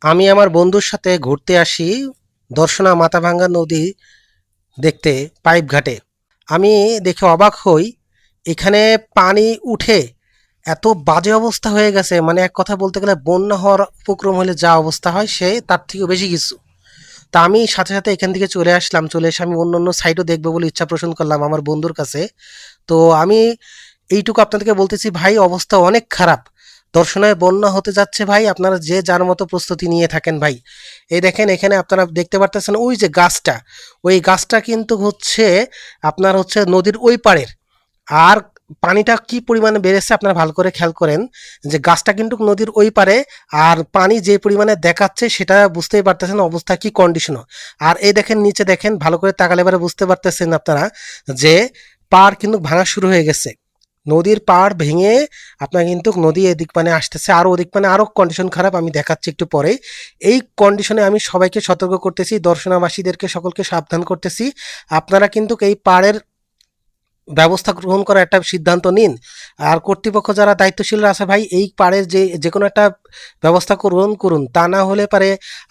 আমি আমার বন্ধুর সাথে ঘুরতে আসি দর্শনা মাথাভাঙ্গা নদী দেখতে পাইপ ঘাটে। আমি দেখে অবাক হই, এখানে পানি উঠে এত বাজে অবস্থা হয়ে গেছে, মানে এক কথা বলতে গেলে বন্যা হওয়ার উপক্রম হলে যা অবস্থা হয় সে তার থেকেও বেশি কিছু। তা আমি সাথে সাথে এখান থেকে চলে আসলাম, চলে এসে আমি অন্য অন্য সাইডও দেখবো বলে ইচ্ছা পোষণ করলাম আমার বন্ধুর কাছে। তো আমি এইটুকু আপনাদেরকে বলতেছি ভাই, অবস্থা অনেক খারাপ। দর্শনায় বন্যা হতে যাচ্ছে ভাই, আপনারা যে যার মতো প্রস্তুতি নিয়ে থাকেন ভাই। এই দেখেন এখানে আপনারা দেখতে পারতেছেন ওই যে গাছটা, ওই গাছটা কিন্তু হচ্ছে আপনার হচ্ছে নদীর ওই পাড়ের। আর পানিটা কি পরিমাণে বেড়েছে আপনারা ভালো করে খেয়াল করেন, যে গাছটা কিন্তু নদীর ওই পারে। আর পানি যে পরিমাণে দেখাচ্ছে সেটা বুঝতেই পারতেছেন অবস্থা কি কন্ডিশন। আর এই দেখেন নিচে দেখেন, ভালো করে তাকালে এবারে বুঝতে পারতেছেন আপনারা যে পাড় কিন্তু ভাঙা শুরু হয়ে গেছে। নদীর পাড় ভেঙে আপনার কিন্তু নদী এদিক মানে আসতেছে, আরো ওদিক মানে আরো কন্ডিশন খারাপ, আমি দেখাচ্ছি একটু পরে। এই কন্ডিশনে আমি সবাইকে সতর্ক করতেছি, দর্শনাবাসীদেরকে সকলকে সাবধান করতেছি। আপনারা কিন্তু এই পাড়ের ব্যবস্থা গ্রহণ করার একটা সিদ্ধান্ত নিন। আর কর্তৃপক্ষ যারা দায়িত্বশীলরা আছে ভাই, এই পাড়ের যে যে কোনো একটা ব্যবস্থা গ্রহণ করুন, তা না হলে পারে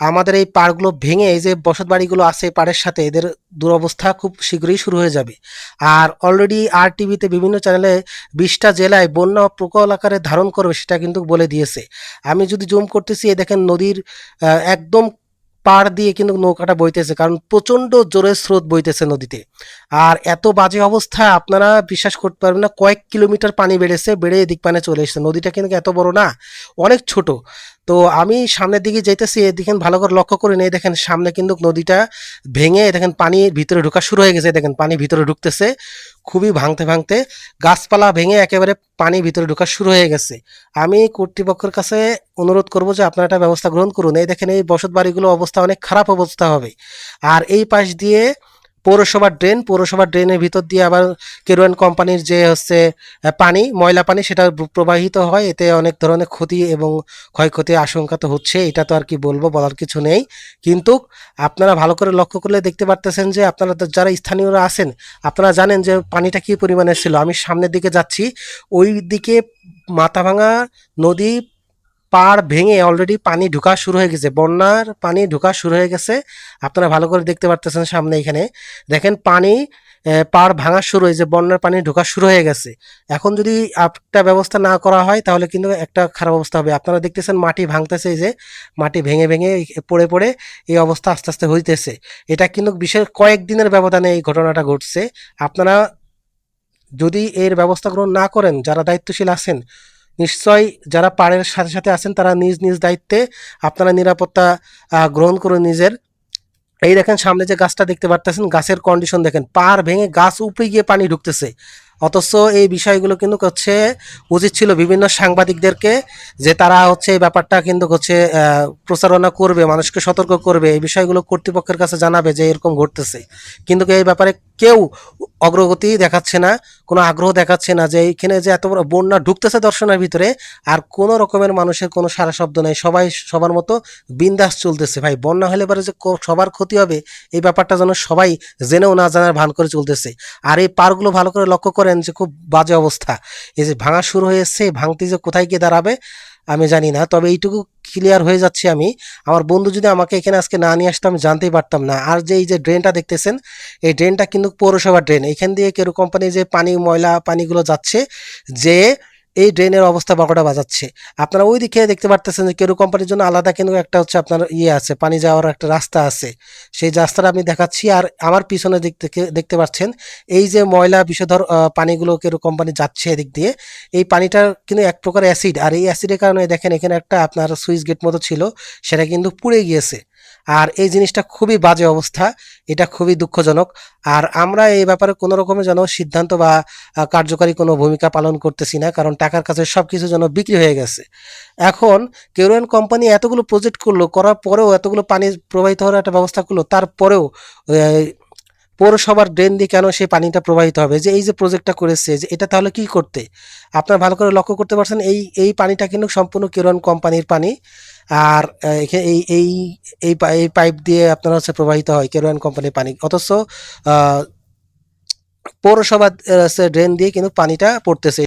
আমাদের এই পাড়গুলো ভেঙে এই যে বসত বাড়িগুলো আছে পাড়ের সাথে, এদের দুরবস্থা খুব শীঘ্রই শুরু হয়ে যাবে। আর অলরেডি আর টিভিতে বিভিন্ন চ্যানেলে 20টা জেলায় বন্যা প্রকল আকারে ধারণ করবে সেটা কিন্তু বলে দিয়েছে। আমি যদি জুম করতেছি, এই দেখেন নদীর একদম পাড় দিয়ে কিন্তু নৌকাটা বইতেছে, কারণ প্রচন্ড জোরে স্রোত বইতেছে নদীতে। আর এত বাজে অবস্থা আপনারা বিশ্বাস করতে পারবেন না, কয়েক কিলোমিটার পানি বেড়েছে, বেড়ে এদিক পানে চলে এসেছে। নদীটা কিন্তু এত বড় না, অনেক ছোট। তো আমি সামনের দিকে যাইতেছি, এদিকে ভালো করে লক্ষ্য করে নেই, দেখেন সামনে কিন্তু নদীটা ভেঙে দেখেন পানির ভিতরে ঢোকা শুরু হয়ে গেছে, দেখেন পানি ভিতরে ঢুকতেছে খুবই ভাঙতে ভাঙতে। গাছপালা ভেঙে একেবারে পানি ভিতরে ঢোকা শুরু হয়ে গেছে। আমি কর্তৃপক্ষের কাছে অনুরোধ করব যে আপনারা একটা ব্যবস্থা গ্রহণ করুন। এই দেখেন এই বসত বাড়িগুলো অবস্থা অনেক খারাপ অবস্থা হবে। আর এই পাশ দিয়ে পৌরসভার ড্রেন, পৌরসভার ড্রেনের ভিতর দিয়ে আবার কেরোয়ান কোম্পানির যে হচ্ছে পানি, ময়লা পানি সেটা প্রবাহিত হয়, এতে অনেক ধরনের ক্ষতি এবং ক্ষয়ক্ষতির আশঙ্কা তো হচ্ছে, এটা তো আর কি বলবো, বলার কিছু নেই। কিন্তু আপনারা ভালো করে লক্ষ্য করলে দেখতে পারতেছেন যে আপনারা যারা স্থানীয়রা আছেন, আপনারা জানেন যে পানিটা কি পরিমাণে ছিল। আমি সামনের দিকে যাচ্ছি, ওই দিকে মাথাভাঙা নদী পাড় ভেঙে অলরেডি পানি ঢোকা শুরু হয়ে গেছে, বন্যার পানি ঢোকা শুরু হয়ে গেছে। আপনারা ভালো করে দেখতে পারতেছেন সামনে এখানে দেখেন পানি পাড় ভাঙা শুরু হয়েছে, বন্যার পানি ঢোকা শুরু হয়ে গেছে। এখন যদি একটা ব্যবস্থা না করা হয় তাহলে কিন্তু একটা খারাপ অবস্থা হবে। আপনারা দেখতেছেন মাটি ভাঙতেছে, এই যে মাটি ভেঙে ভেঙে পড়ে পড়ে এই অবস্থা আস্তে আস্তে হইতেছে। এটা কিন্তু বিশেষ কয়েকদিনের ব্যবধানে এই ঘটনাটা ঘটছে। আপনারা যদি এর ব্যবস্থা গ্রহণ না করেন, যারা দায়িত্বশীল আছেন নিশ্চয়ই, যারা পাড়ের সাথে সাথে আছেন তারা নিজ নিজ দায়িত্বে আপনারা নিরাপত্তা গ্রহণ করুন নিজের। এই দেখেন সামনে যে গাছটা দেখতে পারতেছেন, গাছের কন্ডিশন দেখেন, পাড় ভেঙে গাছ উপরে গিয়ে পানি ঢুকতেছে। অথচ এই বিষয়গুলো কিন্তু হচ্ছে উচিত ছিল বিভিন্ন সাংবাদিকদেরকে, যে তারা হচ্ছে এই ব্যাপারটা কিন্তু হচ্ছে প্রচারণা করবে, মানুষকে সতর্ক করবে, এই বিষয়গুলো কর্তৃপক্ষের কাছে জানাবে যে এরকম ঘটতেছে। কিন্তু এই ব্যাপারে কেউ অগ্রগতি দেখাচ্ছে না, কোনো আগ্রহ দেখাচ্ছে না, যে এইখানে যে এত বড় বন্যা ঢুকতেছে দর্শনের ভিতরে, আর কোনো রকমের মানুষের কোনো সারা শব্দ নেই, সবাই সবার মতো বিন্দাস চলতেছে। ভাই বন্যা হলে পরে যে সবার ক্ষতি হবে এই ব্যাপারটা যেন সবাই জেনেও না জানার ভান করে চলতেছে। আর এই পারগুলো ভালো করে লক্ষ্য করেন যে খুব বাজে অবস্থা, এই যে ভাঙা শুরু হয়েছে, ভাঙতে যে কোথায় গিয়ে দাঁড়াবে আমি জানি না। তবে এইটুকু ক্লিয়ার হয়ে যাচ্ছে, আমি আমার বন্ধু যদি আমাকে এখানে আজকে না নিয়ে আসতো আমি জানতেই পারতাম না। আর যে এই যে ড্রেনটা দেখতেছেন, এই ড্রেনটা কিন্তু পৌরসভার ড্রেন, এখান দিয়ে কেরু কোম্পানি যে পানি ময়লা পানিগুলো যাচ্ছে, যে এই ড্রেনের অবস্থা বারোটা বাজাচ্ছে। আপনারা ওই দিকে দেখতে পারতেছেন যে কেরু কোম্পানির জন্য আলাদা কিন্তু একটা হচ্ছে আপনার ইয়ে আছে, পানি যাওয়ার একটা রাস্তা আছে, সেই রাস্তাটা আমি দেখাচ্ছি। আর আমার পিছনে দিক থেকে দেখতে পাচ্ছেন এই যে ময়লা বিষধর পানিগুলো কেরু কোম্পানি যাচ্ছে এদিক দিয়ে, এই পানিটা কিন্তু এক প্রকার অ্যাসিড। আর এই অ্যাসিডের কারণে দেখেন এখানে একটা আপনার সুইচ গেট মতো ছিল, সেটা কিন্তু পুড়ে গিয়েছে। আর এই জিনিসটা খুবই বাজে অবস্থা, এটা খুবই দুঃখজনক। আর আমরা এই ব্যাপারে কোনো রকমের যেন সিদ্ধান্ত বা কার্যকারী কোনো ভূমিকা পালন করতেছি না, কারণ টাকার কাছে সব কিছু যেন বিক্রি হয়ে গেছে। এখন কেরোয়ান কোম্পানি এতগুলো প্রজেক্ট করলো, করার পরেও এতগুলো পানি প্রবাহিত হওয়ার একটা ব্যবস্থা করলো, তারপরেও পৌরসভার ড্রেন দিয়ে কেন সেই পানিটা প্রবাহিত হবে? যে এই যে প্রজেক্টটা করেছে, যে এটা তাহলে কি করতে? আপনারা ভালো করে লক্ষ্য করতে পারছেন, এই এই পানিটা কিন্তু সম্পূর্ণ কেরন কোম্পানির পানি। আর এই এই এই পাইপ দিয়ে আপনার হচ্ছে প্রবাহিত হয় কেরোয়ান কোম্পানির পানি। অথচ আহ পৌরসভা ড্রেন দিয়ে কিন্তু পানিটা পড়তেছে।